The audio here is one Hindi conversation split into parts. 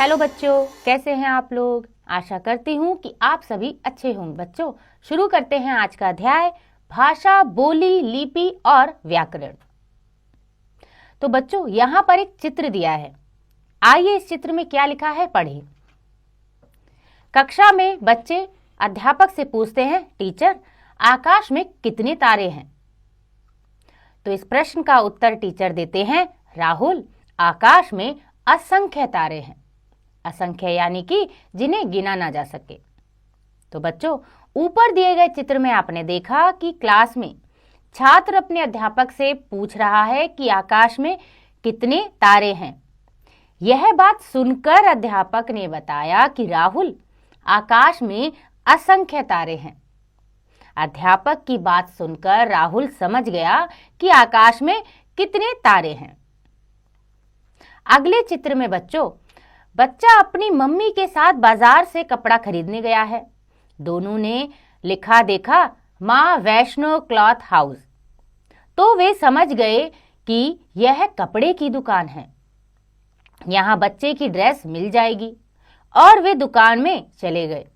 हेलो बच्चों, कैसे हैं आप लोग। आशा करती हूँ कि आप सभी अच्छे होंगे। बच्चों, शुरू करते हैं आज का अध्याय भाषा, बोली, लिपि और व्याकरण। तो बच्चों, यहाँ पर एक चित्र दिया है। आइए इस चित्र में क्या लिखा है पढ़ें। कक्षा में बच्चे अध्यापक से पूछते हैं, टीचर आकाश में कितने तारे हैं। तो इस प्रश्न का उत्तर टीचर देते हैं, राहुल आकाश में असंख्य तारे हैं। असंख्य यानी कि जिन्हें गिना ना जा सके। तो बच्चों, ऊपर दिए गए चित्र में आपने देखा कि क्लास में छात्र अपने अध्यापक से पूछ रहा है कि आकाश में कितने तारे हैं। यह बात सुनकर अध्यापक ने बताया कि राहुल आकाश में असंख्य तारे हैं। अध्यापक की बात सुनकर राहुल समझ गया कि आकाश में कितने तारे हैं। अगले चित्र में बच्चा अपनी मम्मी के साथ बाजार से कपड़ा खरीदने गया है। दोनों ने लिखा देखा माँ वैष्णो क्लॉथ हाउस, तो वे समझ गए कि यह कपड़े की दुकान है। यहाँ बच्चे की ड्रेस मिल जाएगी और वे दुकान में चले गए।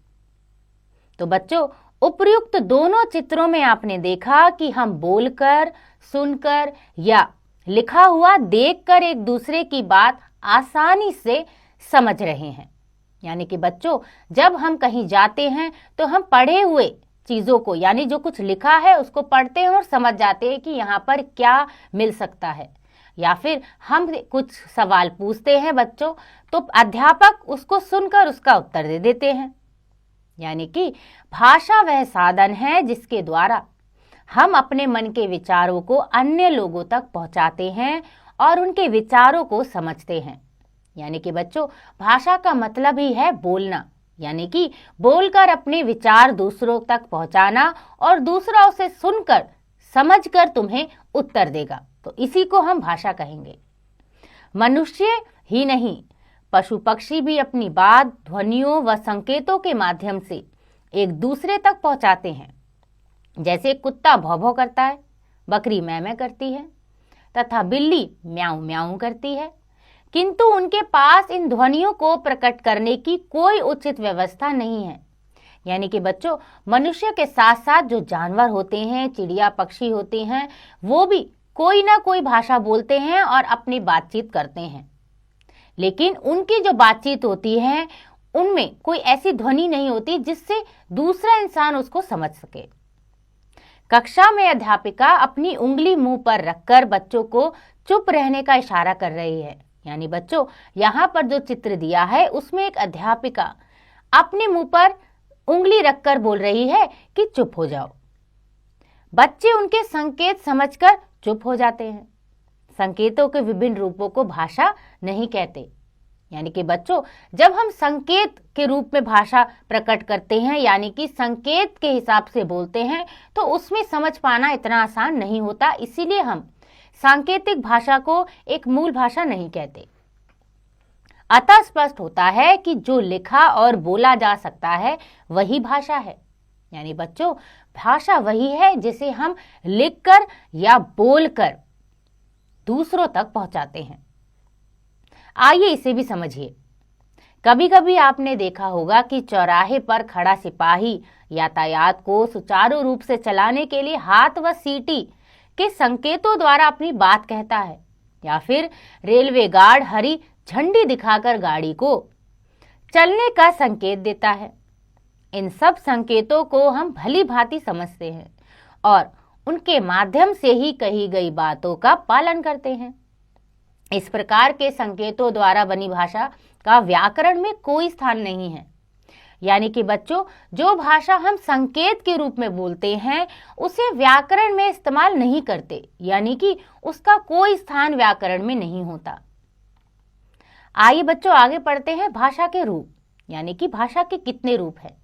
तो बच्चों, उपर्युक्त दोनों चित्रों में आपने देखा कि हम बोलकर, सुनकर या लिखा हुआ देखकर एक दूसरे की बात आसानी से समझ रहे हैं। यानी कि बच्चों, जब हम कहीं जाते हैं तो हम पढ़े हुए चीजों को, यानी जो कुछ लिखा है उसको पढ़ते हैं और समझ जाते हैं कि यहाँ पर क्या मिल सकता है। या फिर हम कुछ सवाल पूछते हैं बच्चों, तो अध्यापक उसको सुनकर उसका उत्तर दे देते हैं। यानी कि भाषा वह साधन है जिसके द्वारा हम अपने मन के विचारों को अन्य लोगों तक पहुंचाते हैं और उनके विचारों को समझते हैं। यानी कि बच्चों, भाषा का मतलब ही है बोलना, यानी कि बोलकर अपने विचार दूसरों तक पहुंचाना और दूसरा उसे सुनकर समझकर तुम्हें उत्तर देगा। तो इसी को हम भाषा कहेंगे। मनुष्य ही नहीं, पशु पक्षी भी अपनी बात ध्वनियों व संकेतों के माध्यम से एक दूसरे तक पहुंचाते हैं। जैसे कुत्ता भौं भौं करता है, बकरी मैं मैं करती है तथा बिल्ली म्याऊं म्याऊं करती है, किंतु उनके पास इन ध्वनियों को प्रकट करने की कोई उचित व्यवस्था नहीं है। यानी कि बच्चों, मनुष्य के साथ साथ जो जानवर होते हैं, चिड़िया पक्षी होते हैं, वो भी कोई ना कोई भाषा बोलते हैं और अपनी बातचीत करते हैं। लेकिन उनकी जो बातचीत होती है उनमें कोई ऐसी ध्वनि नहीं होती जिससे दूसरा इंसान उसको समझ सके। कक्षा में अध्यापिका अपनी उंगली मुंह पर रखकर बच्चों को चुप रहने का इशारा कर रही है। यानी बच्चों, यहाँ पर जो चित्र दिया है उसमें एक अध्यापिका अपने मुंह पर उंगली रखकर बोल रही है कि चुप हो जाओ। बच्चे उनके संकेत समझकर चुप हो जाते हैं। संकेतों के विभिन्न रूपों को भाषा नहीं कहते। यानी कि बच्चों, जब हम संकेत के रूप में भाषा प्रकट करते हैं, यानी कि संकेत के हिसाब से बोलते हैं, तो उसमें समझ पाना इतना आसान नहीं होता। इसीलिए हम सांकेतिक भाषा को एक मूल भाषा नहीं कहते। अतः स्पष्ट होता है कि जो लिखा और बोला जा सकता है वही भाषा है। यानी बच्चों, भाषा वही है जिसे हम लिखकर या बोलकर दूसरों तक पहुंचाते हैं। आइए इसे भी समझिए। कभी कभी आपने देखा होगा कि चौराहे पर खड़ा सिपाही यातायात को सुचारू रूप से चलाने के लिए हाथ व सीटी के संकेतों द्वारा अपनी बात कहता है, या फिर रेलवे गार्ड हरी झंडी दिखाकर गाड़ी को चलने का संकेत देता है। इन सब संकेतों को हम भली भांति समझते हैं और उनके माध्यम से ही कही गई बातों का पालन करते हैं। इस प्रकार के संकेतों द्वारा बनी भाषा का व्याकरण में कोई स्थान नहीं है। यानी कि बच्चों, जो भाषा हम संकेत के रूप में बोलते हैं उसे व्याकरण में इस्तेमाल नहीं करते, यानी कि उसका कोई स्थान व्याकरण में नहीं होता। आइए बच्चों, आगे पढ़ते हैं भाषा के रूप, यानी कि भाषा के कितने रूप हैं।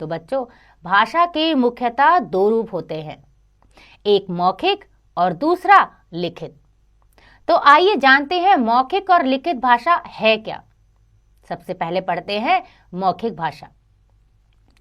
तो बच्चों, भाषा के मुख्यतः दो रूप होते हैं, एक मौखिक और दूसरा लिखित। तो आइए जानते हैं मौखिक और लिखित भाषा है क्या। सबसे पहले पढ़ते हैं मौखिक भाषा।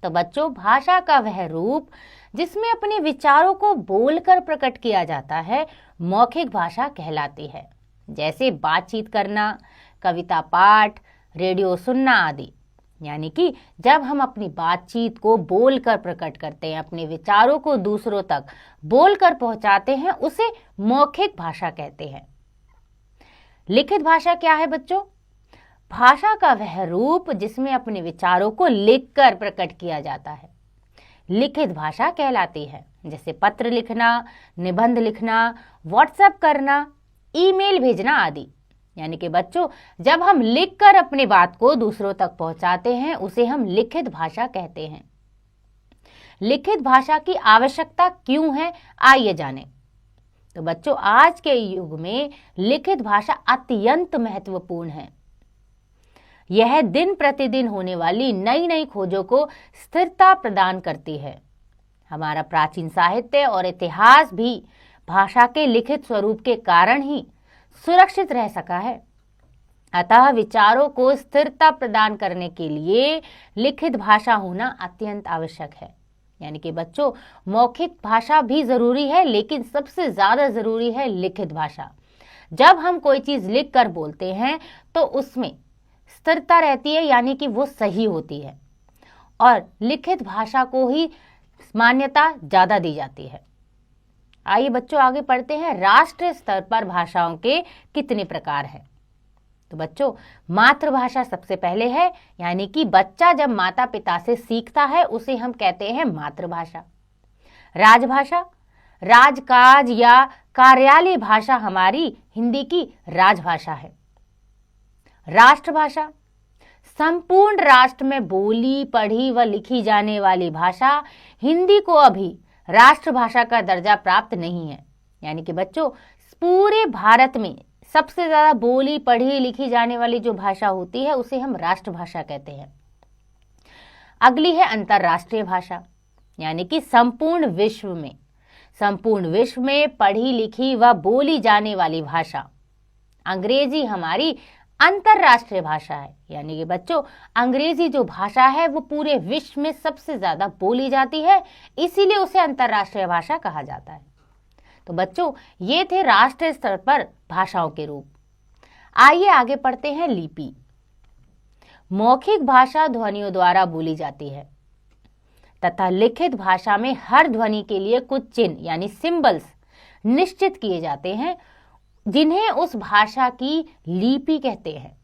तो बच्चों, भाषा का वह रूप जिसमें अपने विचारों को बोलकर प्रकट किया जाता है मौखिक भाषा कहलाती है। जैसे बातचीत करना, कविता पाठ, रेडियो सुनना आदि। यानी कि जब हम अपनी बातचीत को बोलकर प्रकट करते हैं, अपने विचारों को दूसरों तक बोलकर पहुंचाते हैं, उसे मौखिक भाषा कहते हैं। लिखित भाषा क्या है बच्चों? भाषा का वह रूप जिसमें अपने विचारों को लिखकर प्रकट किया जाता है, लिखित भाषा कहलाती है। जैसे पत्र लिखना, निबंध लिखना, व्हाट्सएप करना, ईमेल भेजना आदि। यानी कि बच्चों, जब हम लिखकर अपनी बात को दूसरों तक पहुंचाते हैं, उसे हम लिखित भाषा कहते हैं। लिखित भाषा की आवश्यकता क्यों है, आइए जानें। तो बच्चों, आज के युग में लिखित भाषा अत्यंत महत्वपूर्ण है। यह दिन प्रतिदिन होने वाली नई नई खोजों को स्थिरता प्रदान करती है। हमारा प्राचीन साहित्य और इतिहास भी भाषा के लिखित स्वरूप के कारण ही सुरक्षित रह सका है। अतः विचारों को स्थिरता प्रदान करने के लिए लिखित भाषा होना अत्यंत आवश्यक है। यानी कि बच्चों, मौखिक भाषा भी जरूरी है, लेकिन सबसे ज्यादा जरूरी है लिखित भाषा। जब हम कोई चीज लिख कर बोलते हैं तो उसमें स्थिरता रहती है, यानी कि वो सही होती है, और लिखित भाषा को ही मान्यता ज्यादा दी जाती है। आइए बच्चों, आगे पढ़ते हैं। राष्ट्रीय स्तर पर भाषाओं के कितने प्रकार हैं? तो बच्चों, मातृभाषा सबसे पहले है, यानी कि बच्चा जब माता पिता से सीखता है उसे हम कहते हैं मातृभाषा। राजभाषा, राजकाज या कार्यालय भाषा हमारी हिंदी की राजभाषा है। राष्ट्रभाषा, संपूर्ण राष्ट्र में बोली, पढ़ी व लिखी जाने वाली भाषा। हिंदी को अभी राष्ट्रभाषा का दर्जा प्राप्त नहीं है। यानी कि बच्चों, पूरे भारत में सबसे ज्यादा बोली, पढ़ी, लिखी जाने वाली जो भाषा होती है उसे हम राष्ट्रभाषा कहते हैं। अगली है अंतर्राष्ट्रीय भाषा, यानी कि संपूर्ण विश्व में पढ़ी, लिखी व बोली जाने वाली भाषा। अंग्रेजी हमारी अंतर्राष्ट्रीय भाषा है। यानी कि बच्चों, अंग्रेजी जो भाषा है वो पूरे विश्व में सबसे ज्यादा बोली जाती है, इसीलिए उसे अंतर्राष्ट्रीय भाषा कहा जाता है। तो बच्चों, ये थे राष्ट्रीय स्तर पर भाषाओं के रूप। आइए आगे पढ़ते हैं। लिपि। मौखिक भाषा ध्वनियों द्वारा बोली जाती है तथा लिखित भाषा में हर ध्वनि के लिए कुछ चिन्ह यानी सिंबल्स निश्चित किए जाते हैं, जिन्हें उस भाषा की लिपि कहते हैं।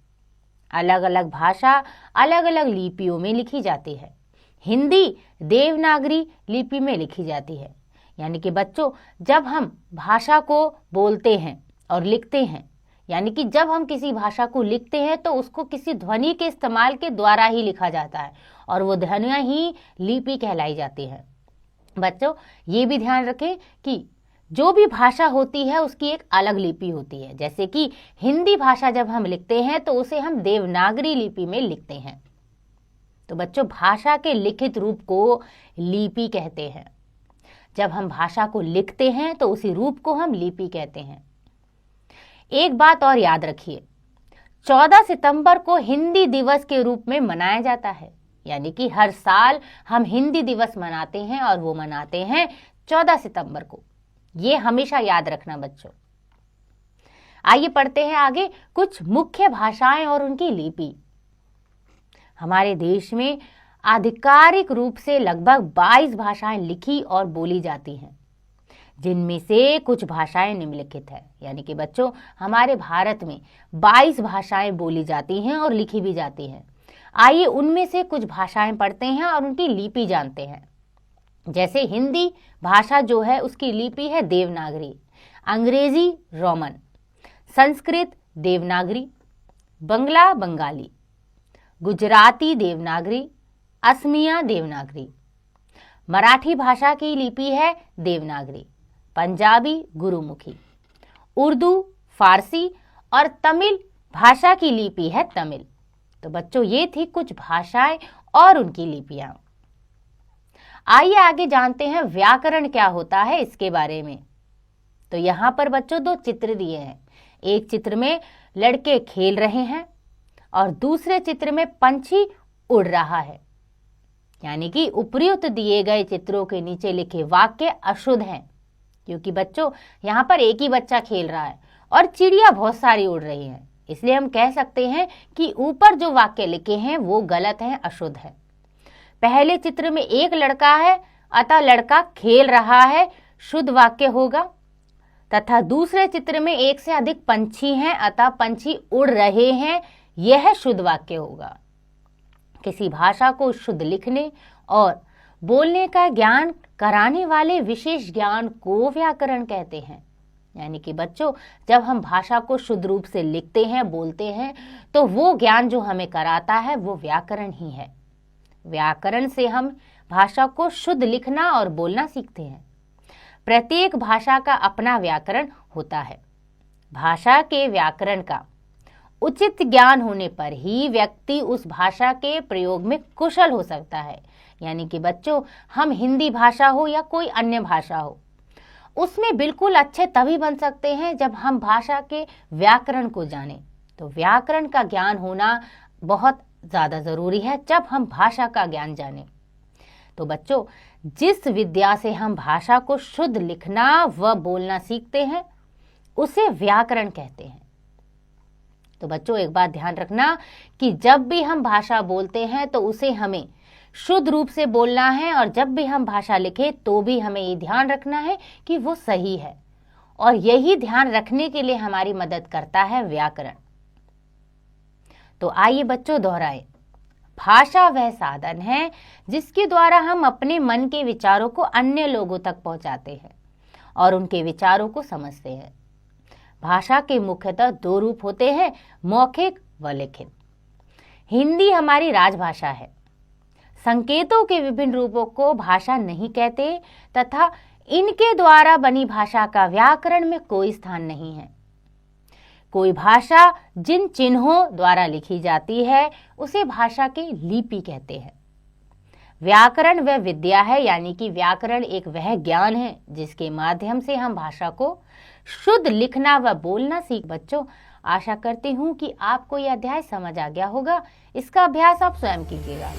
अलग अलग भाषा अलग अलग लिपियों में लिखी जाती है। हिंदी देवनागरी लिपि में लिखी जाती है। यानी कि बच्चों, जब हम भाषा को बोलते हैं और लिखते हैं, यानी कि जब हम किसी भाषा को लिखते हैं तो उसको किसी ध्वनि के इस्तेमाल के द्वारा ही लिखा जाता है, और वो ध्वनियाँ ही लिपि कहलाई जाती है। बच्चों, ये भी ध्यान रखें कि जो भी भाषा होती है उसकी एक अलग लिपि होती है। जैसे कि हिंदी भाषा जब हम लिखते हैं तो उसे हम देवनागरी लिपि में लिखते हैं। तो बच्चों, भाषा के लिखित रूप को लिपि कहते हैं। जब हम भाषा को लिखते हैं तो उसी रूप को हम लिपि कहते हैं। एक बात और याद रखिए, 14 सितंबर को हिंदी दिवस के रूप में मनाया जाता है। यानी कि हर साल हम हिंदी दिवस मनाते हैं और वो मनाते हैं 14 सितंबर को। ये हमेशा याद रखना बच्चों। आइए पढ़ते हैं आगे कुछ मुख्य भाषाएं और उनकी लिपि। हमारे देश में आधिकारिक रूप से लगभग 22 भाषाएं लिखी और बोली जाती हैं, जिनमें से कुछ भाषाएं निम्नलिखित है। यानी कि बच्चों, हमारे भारत में 22 भाषाएं बोली जाती हैं और लिखी भी जाती हैं। आइए उनमें से कुछ भाषाएं पढ़ते हैं और उनकी लिपि जानते हैं। जैसे हिंदी भाषा जो है उसकी लिपि है देवनागरी, अंग्रेजी रोमन, संस्कृत देवनागरी, बंगला बंगाली, गुजराती देवनागरी, असमिया देवनागरी। मराठी भाषा की लिपि है देवनागरी, पंजाबी गुरुमुखी, उर्दू, फारसी और तमिल भाषा की लिपि है तमिल। तो बच्चों, ये थी कुछ भाषाएं और उनकी लिपियां। आइए आगे जानते हैं व्याकरण क्या होता है इसके बारे में। तो यहाँ पर बच्चों 2 चित्र दिए हैं। एक चित्र में लड़के खेल रहे हैं और दूसरे चित्र में पंछी उड़ रहा है। यानी कि उपर्युक्त दिए गए चित्रों के नीचे लिखे वाक्य अशुद्ध हैं, क्योंकि बच्चों यहाँ पर एक ही बच्चा खेल रहा है और चिड़िया बहुत सारी उड़ रही हैं। इसलिए हम कह सकते हैं कि ऊपर जो वाक्य लिखे हैं वो गलत है, अशुद्ध है। पहले चित्र में एक लड़का है अतः लड़का खेल रहा है, शुद्ध वाक्य होगा। तथा दूसरे चित्र में एक से अधिक पंछी हैं अतः पंछी उड़ रहे हैं, यह शुद्ध वाक्य होगा। किसी भाषा को शुद्ध लिखने और बोलने का ज्ञान कराने वाले विशेष ज्ञान को व्याकरण कहते हैं। यानी कि बच्चों, जब हम भाषा को शुद्ध रूप से लिखते हैं, बोलते हैं, तो वो ज्ञान जो हमें कराता है वो व्याकरण ही है। व्याकरण से हम भाषा को शुद्ध लिखना और बोलना सीखते हैं। प्रत्येक भाषा का अपना व्याकरण होता है। भाषा के व्याकरण का उचित ज्ञान होने पर ही व्यक्ति उस भाषा के प्रयोग में कुशल हो सकता है। यानी कि बच्चों, हम हिंदी भाषा हो या कोई अन्य भाषा हो, उसमें बिल्कुल अच्छे तभी बन सकते हैं जब हम भाषा के व्याकरण को जानें। तो व्याकरण का ज्ञान होना बहुत ज़्यादा ज़रूरी है जब हम भाषा का ज्ञान जानें। तो बच्चों, जिस विद्या से हम भाषा को शुद्ध लिखना व बोलना सीखते हैं उसे व्याकरण कहते हैं। तो बच्चों, एक बात ध्यान रखना कि जब भी हम भाषा बोलते हैं तो उसे हमें शुद्ध रूप से बोलना है, और जब भी हम भाषा लिखें तो भी हमें ये ध्यान रखना है कि वो सही है। और यही ध्यान रखने के लिए हमारी मदद करता है व्याकरण। तो आइए बच्चों दोहराएं। भाषा वह साधन है जिसके द्वारा हम अपने मन के विचारों को अन्य लोगों तक पहुंचाते हैं और उनके विचारों को समझते हैं। भाषा के मुख्यतः दो रूप होते हैं, मौखिक व लिखित। हिंदी हमारी राजभाषा है। संकेतों के विभिन्न रूपों को भाषा नहीं कहते तथा इनके द्वारा बनी भाषा का व्याकरण में कोई स्थान नहीं है। कोई भाषा जिन चिन्हों द्वारा लिखी जाती है उसे भाषा की लिपि कहते हैं। व्याकरण वह विद्या है, यानी कि व्याकरण एक वह ज्ञान है जिसके माध्यम से हम भाषा को शुद्ध लिखना व बोलना सीख। बच्चों, आशा करती हूँ कि आपको यह अध्याय समझ आ गया होगा। इसका अभ्यास आप स्वयं कीजिएगा।